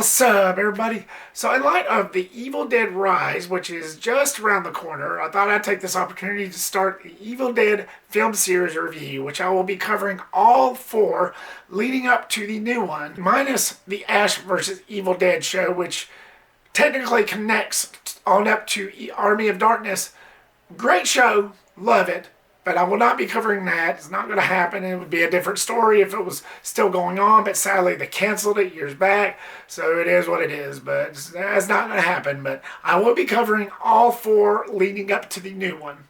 What's up, everybody? So in light of The Evil Dead Rise, which is just around the corner, I thought I'd take this opportunity to start the Evil Dead film series review, which I will be covering all four leading up to the new one, minus the Ash vs. Evil Dead show, which technically connects on up to Army of Darkness. Great show, love it. But I will not be covering that. It's not going to happen. It would be a different story if it was still going on. But sadly, they canceled it years back. So it is what it is. But that's not going to happen. But I will be covering all four leading up to the new one.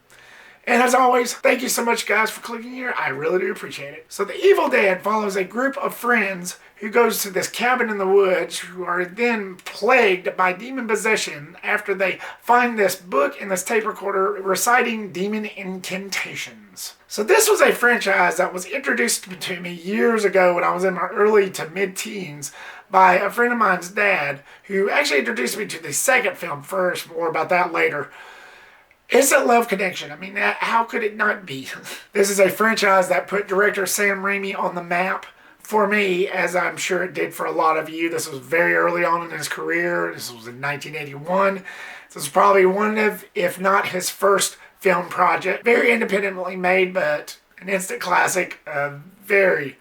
And as always, thank you so much, guys, for clicking here. I really do appreciate it. So The Evil Dead follows a group of friends who goes to this cabin in the woods who are then plagued by demon possession after they find this book and this tape recorder reciting demon incantations. So this was a franchise that was introduced to me years ago when I was in my early to mid-teens by a friend of mine's dad, who actually introduced me to the second film first. More about that later. It's a love connection. I mean, how could it not be? This is a franchise that put director Sam Raimi on the map for me, as I'm sure it did for a lot of you. This was very early on in his career. This was in 1981. This was probably one of, if not his first film project. Very independently made, but an instant classic. A very,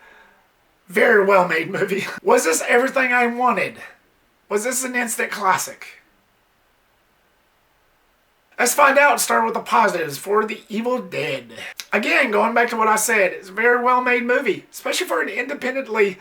very well-made movie. Was this everything I wanted? Was this an instant classic? Let's find out. Start with the positives for The Evil Dead. Again, going back to what I said, it's a very well-made movie, especially for an independently,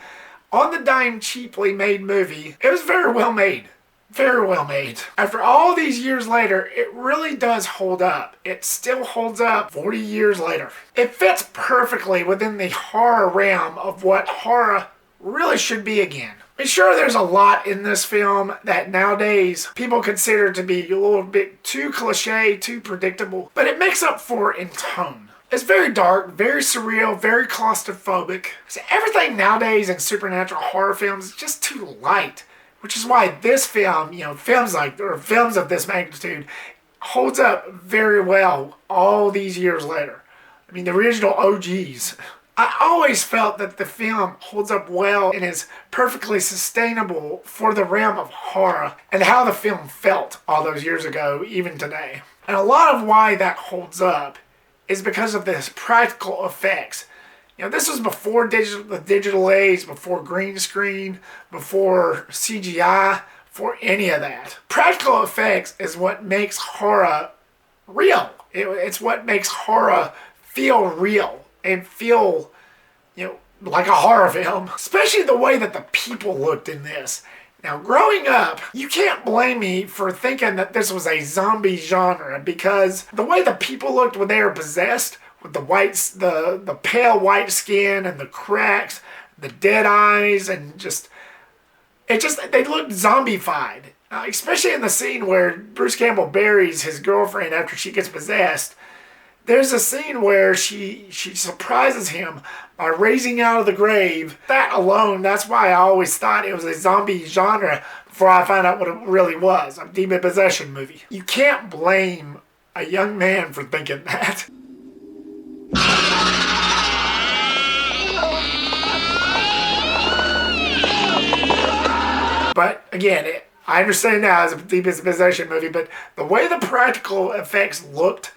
on-the-dime, cheaply made movie. It was very well made. Very well made. After all these years later, it really does hold up. It still holds up 40 years later. It fits perfectly within the horror realm of what horror really should be again. I mean, sure, there's a lot in this film that nowadays people consider to be a little bit too cliche, too predictable, but it makes up for in tone. It's very dark, very surreal, very claustrophobic. So everything nowadays in supernatural horror films is just too light, which is why this film, films of this magnitude holds up very well all these years later. I mean, the original OGs. I always felt that the film holds up well and is perfectly sustainable for the realm of horror and how the film felt all those years ago, even today. And a lot of why that holds up is because of this practical effects. This was before the digital age, before green screen, before CGI, before any of that. Practical effects is what makes horror real. It's what makes horror feel real and feel, like a horror film. Especially the way that the people looked in this. Now, growing up, you can't blame me for thinking that this was a zombie genre, because the way the people looked when they were possessed, with the pale white skin and the cracks, the dead eyes, and they looked zombified. Especially in the scene where Bruce Campbell buries his girlfriend after she gets possessed. There's a scene where she surprises him by raising out of the grave. That alone, that's why I always thought it was a zombie genre before I found out what it really was, a demon possession movie. You can't blame a young man for thinking that. But again, I understand now it's a demon possession movie, but the way the practical effects looked,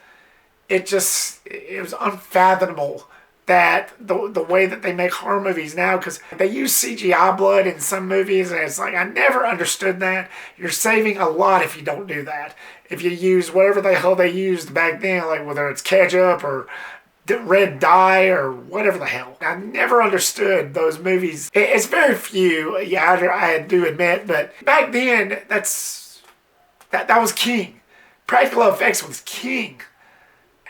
it was unfathomable that the way that they make horror movies now, because they use CGI blood in some movies, and it's like, I never understood that. You're saving a lot if you don't do that. If you use whatever the hell they used back then, like whether it's ketchup or red dye or whatever the hell. I never understood those movies. It's very few, I do admit, but back then, that was king. Practical effects was king.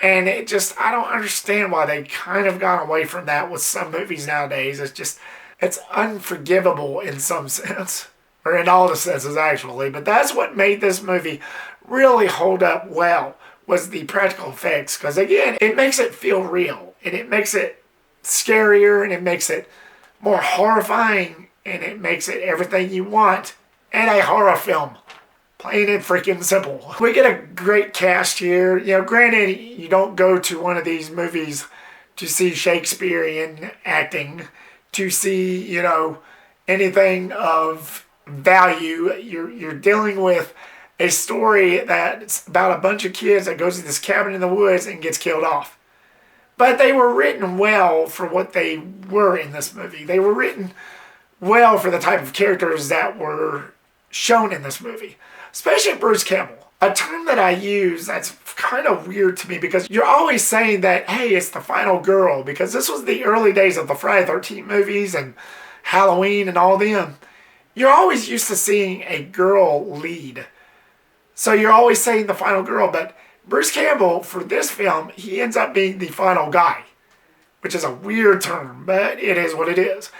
And I don't understand why they kind of gone away from that with some movies nowadays. It's unforgivable in some sense. Or in all the senses, actually. But that's what made this movie really hold up well, was the practical effects. Because again, it makes it feel real. And it makes it scarier. And it makes it more horrifying. And it makes it everything you want in a horror film. Plain and freaking simple. We get a great cast here. Granted, you don't go to one of these movies to see Shakespearean acting, to see, anything of value. You're dealing with a story that's about a bunch of kids that goes to this cabin in the woods and gets killed off. But they were written well for what they were in this movie. They were written well for the type of characters that were shown in this movie. Especially Bruce Campbell. A term that I use that's kind of weird to me because you're always saying that, hey, it's the final girl. Because this was the early days of the Friday the 13th movies and Halloween and all them. You're always used to seeing a girl lead. So you're always saying the final girl. But Bruce Campbell, for this film, he ends up being the final guy. Which is a weird term, but it is what it is.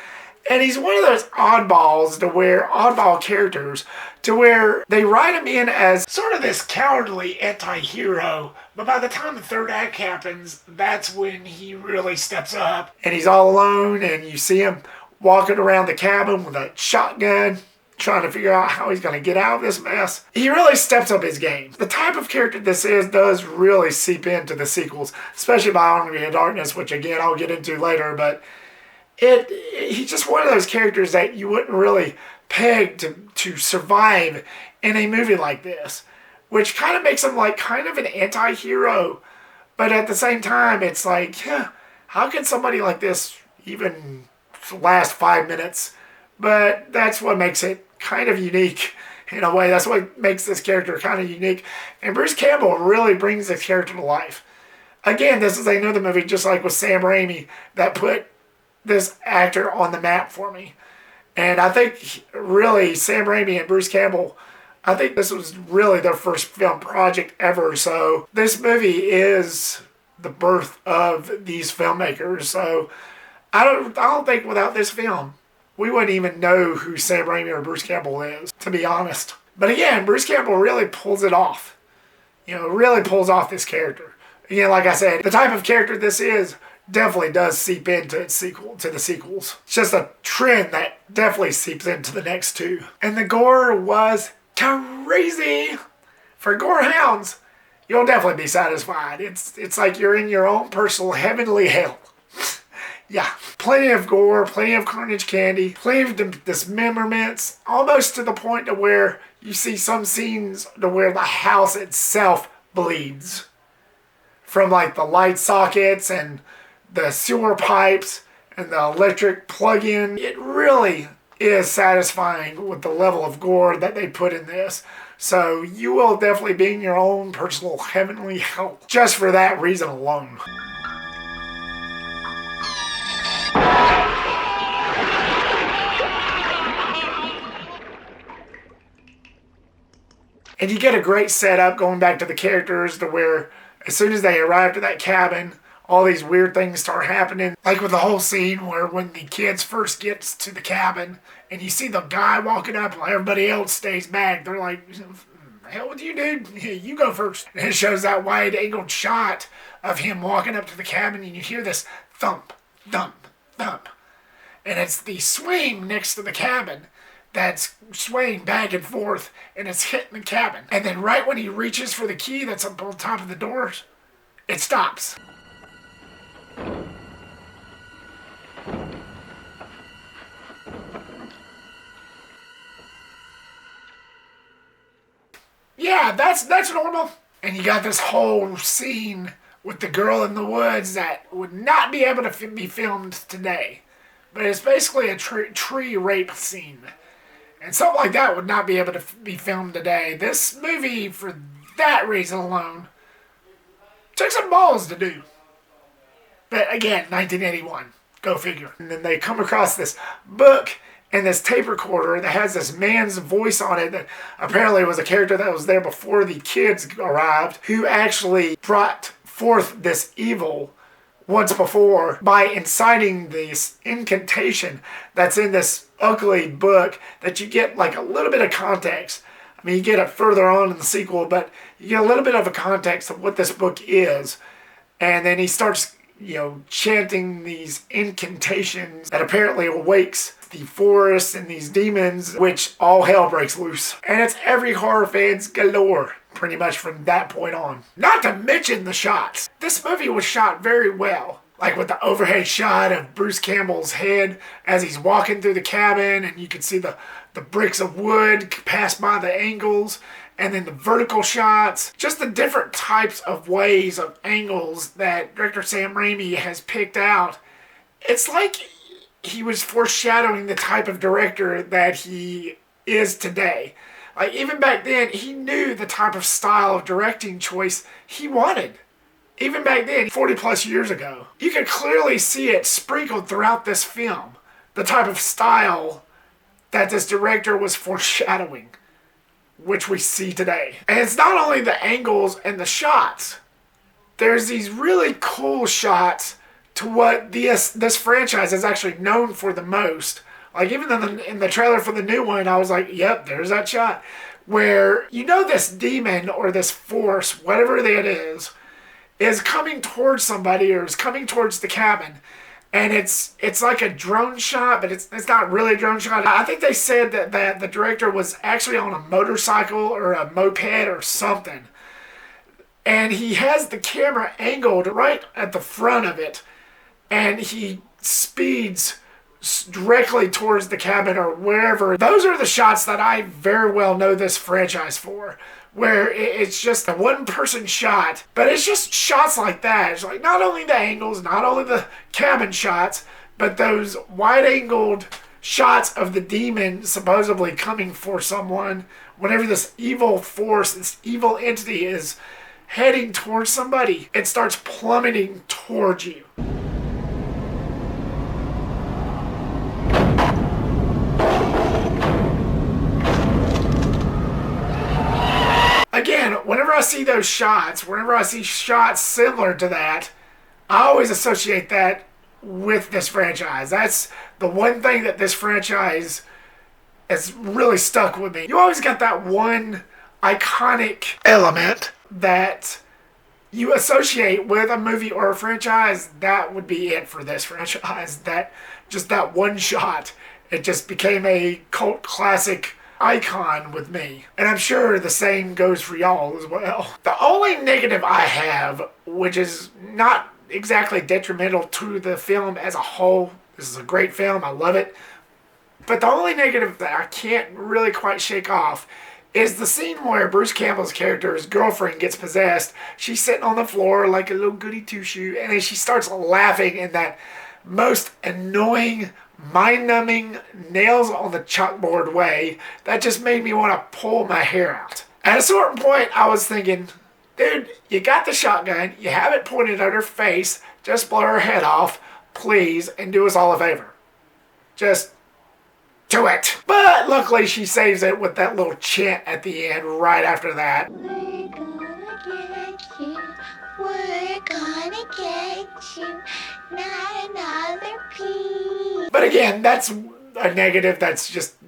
And he's one of those oddballs oddball characters, to where they write him in as sort of this cowardly anti-hero. But by the time the third act happens, that's when he really steps up. And he's all alone, and you see him walking around the cabin with a shotgun, trying to figure out how he's going to get out of this mess. He really steps up his game. The type of character this is does really seep into the sequels, especially by Army of Darkness, which again I'll get into later, but he's just one of those characters that you wouldn't really peg to survive in a movie like this, which kind of makes him like kind of an anti-hero, but at the same time it's like, yeah, how can somebody like this even last 5 minutes? But that's what makes it kind of unique in a way. That's what makes this character kind of unique, and Bruce Campbell really brings this character to life. Again, this is another movie just like with Sam Raimi that put this actor on the map for me. And I think really Sam Raimi and Bruce Campbell, I think this was really their first film project ever. So this movie is the birth of these filmmakers. So I don't think without this film, we wouldn't even know who Sam Raimi or Bruce Campbell is, to be honest. But again, Bruce Campbell really pulls it off. Really pulls off this character. Again, like I said, the type of character this is definitely does seep into the sequels. It's just a trend that definitely seeps into the next two. And the gore was crazy. For gore hounds, you'll definitely be satisfied. It's like you're in your own personal heavenly hell. Yeah, plenty of gore, plenty of carnage candy, plenty of dismemberments, almost to the point to where you see some scenes to where the house itself bleeds. From like the light sockets and the sewer pipes and the electric plug-in. It really is satisfying with the level of gore that they put in this. So you will definitely be in your own personal heavenly hell just for that reason alone. And you get a great setup going back to the characters to where as soon as they arrive at that cabin, all these weird things start happening. Like with the whole scene where when the kids first gets to the cabin and you see the guy walking up while everybody else stays back. They're like, hell with you, dude. You go first. And it shows that wide-angled shot of him walking up to the cabin and you hear this thump, thump, thump. And it's the swing next to the cabin that's swaying back and forth and it's hitting the cabin. And then right when he reaches for the key that's up on top of the doors, it stops. Yeah, that's normal. And you got this whole scene with the girl in the woods that would not be able to be filmed today. But it's basically a tree rape scene. And something like that would not be able to be filmed today. This movie, for that reason alone, took some balls to do. But again, 1981. Go figure. And then they come across this book and this tape recorder that has this man's voice on it that apparently was a character that was there before the kids arrived, who actually brought forth this evil once before by inciting this incantation that's in this ugly book that you get like a little bit of context. I mean, you get it further on in the sequel, but you get a little bit of a context of what this book is. And then he starts, chanting these incantations that apparently awakes the forest and these demons, which all hell breaks loose. And it's every horror fan's galore, pretty much from that point on. Not to mention the shots. This movie was shot very well. like with the overhead shot of Bruce Campbell's head as he's walking through the cabin, and you can see the bricks of wood pass by the angles, and then the vertical shots, just the different types of ways of angles that director Sam Raimi has picked out. It's like he was foreshadowing the type of director that he is today. Like, even back then, he knew the type of style of directing choice he wanted. Even back then, 40 plus years ago. You could clearly see it sprinkled throughout this film. The type of style that this director was foreshadowing, which we see today. And it's not only the angles and the shots. There's these really cool shots to what this franchise is actually known for the most. Like, even in the trailer for the new one, I was like, yep, there's that shot. Where, you know, this demon or this force, whatever that is coming towards somebody or is coming towards the cabin. And it's like a drone shot, but it's not really a drone shot. I think they said that the director was actually on a motorcycle or a moped or something. And he has the camera angled right at the front of it. And he speeds directly towards the cabin or wherever. Those are the shots that I very well know this franchise for, where it's just a one-person shot, but it's just shots like that. It's like not only the angles, not only the cabin shots, but those wide-angled shots of the demon supposedly coming for someone whenever this evil force, this evil entity is heading towards somebody. It starts plummeting towards you. Again, whenever I see those shots, whenever I see shots similar to that, I always associate that with this franchise. That's the one thing that this franchise has really stuck with me. You always got that one iconic element that you associate with a movie or a franchise. That would be it for this franchise. That one shot. It just became a cult classic icon with me. And I'm sure the same goes for y'all as well. The only negative I have, which is not exactly detrimental to the film as a whole, this is a great film, I love it, but the only negative that I can't really quite shake off is the scene where Bruce Campbell's character's girlfriend gets possessed. She's sitting on the floor like a little goody two-shoe, and then she starts laughing in that most annoying, mind-numbing, nails on the chalkboard way that just made me want to pull my hair out. At a certain point, I was thinking, dude, you got the shotgun, you have it pointed at her face, just blow her head off, please, and do us all a favor. Just do it. But luckily, she saves it with that little chant at the end right after that. We're gonna get you. We're gonna get you. Not another piece. But again, that's a negative. That's just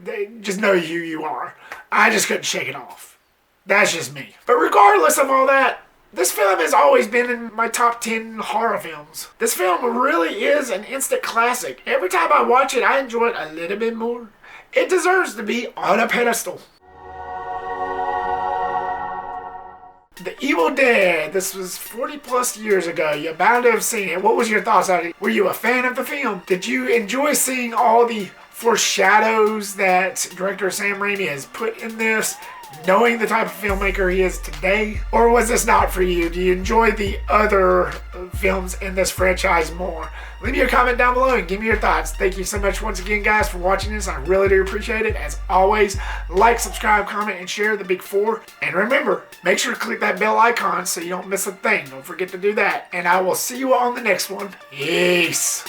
know who you are. I just couldn't shake it off. That's just me. But regardless of all that, this film has always been in my top 10 horror films. This film really is an instant classic. Every time I watch it, I enjoy it a little bit more. It deserves to be on a pedestal. The Evil Dead. This was 40 plus years ago. You're bound to have seen it. What was your thoughts on it? Were you a fan of the film? Did you enjoy seeing all the foreshadows that director Sam Raimi has put in this, knowing the type of filmmaker he is today? Or was this not for you? Do you enjoy the other films in this franchise more? Leave me a comment down below and give me your thoughts. Thank you so much once again, guys, for watching this. I really do appreciate it. As always, like, subscribe, comment, and share the big 4. And remember, make sure to click that bell icon so you don't miss a thing. Don't forget to do that. And I will see you on the next one. Peace.